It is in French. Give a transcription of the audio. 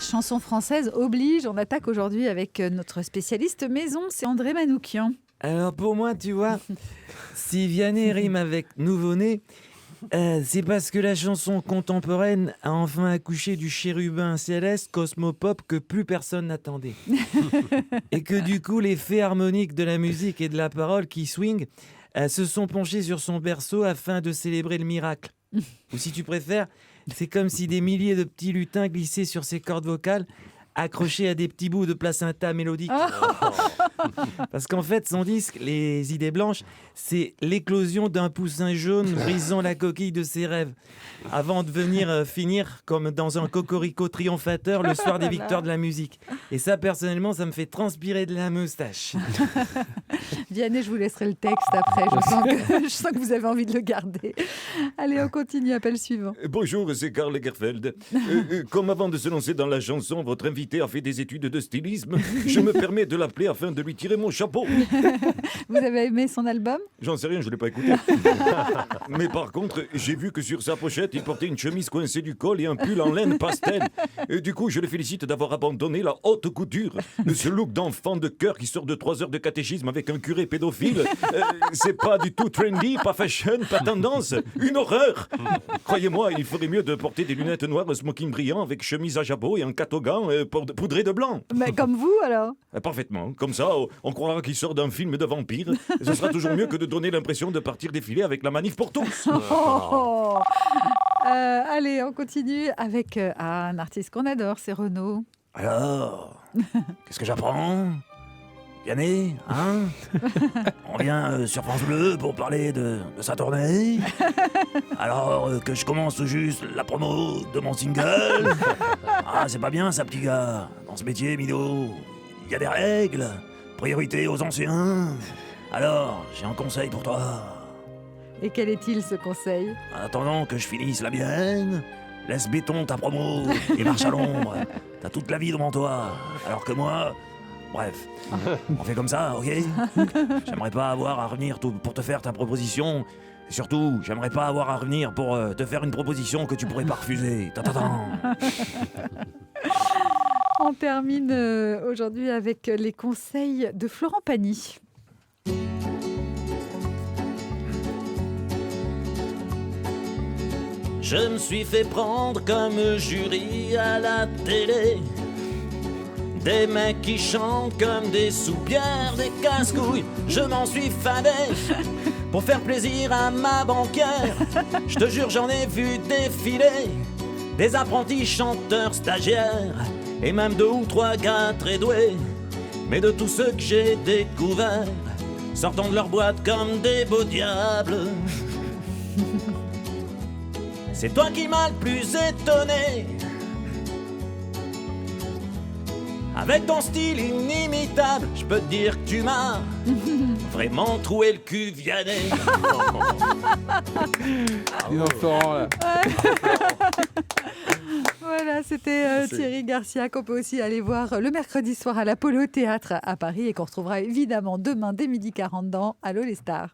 Chanson française oblige, on attaque aujourd'hui avec notre spécialiste maison, c'est André Manoukian. Alors pour moi, tu vois, si Vianney rime avec nouveau-né, c'est parce que la chanson contemporaine a enfin accouché du chérubin céleste cosmopop que plus personne n'attendait. Et que du coup, les faits harmoniques de la musique et de la parole qui swing se sont penchés sur son berceau afin de célébrer le miracle. Ou si tu préfères, c'est comme si des milliers de petits lutins glissaient sur ses cordes vocales, accrochés à des petits bouts de placenta mélodique. Parce qu'en fait, son disque, Les Idées Blanches, c'est l'éclosion d'un poussin jaune brisant la coquille de ses rêves, avant de venir finir comme dans un cocorico triomphateur le soir des victoires de la musique. Et ça, personnellement, ça me fait transpirer de la moustache. Vianney, je vous laisserai le texte après, je sens que vous avez envie de le garder. Allez, on continue, appel suivant. Bonjour, c'est Karl Lagerfeld. Comme avant de se lancer dans la chanson, votre invité a fait des études de stylisme. Je me permets de l'appeler afin de lui tirer mon chapeau. Vous avez aimé son album ? J'en sais rien, je ne l'ai pas écouté. Mais par contre, j'ai vu que sur sa pochette, il portait une chemise coincée du col et un pull en laine pastel. Et du coup, je le félicite d'avoir abandonné la haute couture. Ce look d'enfant de cœur qui sort de 3 heures de catéchisme avec un curé pédophile, c'est pas du tout trendy, pas fashion, pas tendance. Une horreur. Croyez-moi, il ferait mieux de porter des lunettes noires, un smoking brillant avec chemise à jabot et un catogan poudré de blanc. Mais comme vous, alors ? Parfaitement. Comme ça, on croira qu'il sort d'un film de vampire. Ce sera toujours mieux que de donner l'impression de partir défiler avec la manif pour tous. Allez, on continue avec un artiste qu'on adore, c'est Renaud. Alors, qu'est-ce que j'apprends ? Vianney, hein ? On vient sur France Bleu pour parler de sa tournée. Alors que je commence tout juste la promo de mon single. Ah, c'est pas bien ça, petit gars. Dans ce métier, Mido, il y a des règles. Priorité aux anciens. Alors, j'ai un conseil pour toi. Et quel est-il, ce conseil ? En attendant que je finisse la mienne, laisse béton ta promo et marche à l'ombre. T'as toute la vie devant toi. Alors que moi... Bref, on fait comme ça, ok ? J'aimerais pas avoir à revenir pour te faire ta proposition. Et surtout, j'aimerais pas avoir à revenir pour te faire une proposition que tu pourrais pas refuser. On termine aujourd'hui avec les conseils de Florent Pagny. Je me suis fait prendre comme jury à la télé. Des mecs qui chantent comme des soupières, des casse-couilles, je m'en suis fané. Pour faire plaisir à ma banquière, je te jure j'en ai vu défiler. Des apprentis chanteurs stagiaires, et même 2 ou 3 gars très doués. Mais de tous ceux que j'ai découverts, sortant de leur boîte comme des beaux diables. C'est toi qui m'as le plus étonné. Avec ton style inimitable, je peux te dire que tu m'as vraiment troué le cul, Vianney. Dis donc, Florent, là. Voilà, c'était Thierry Garcia, qu'on peut aussi aller voir le mercredi soir à l'Apollo Théâtre à Paris et qu'on retrouvera évidemment demain dès 12h40 dans Allô les stars.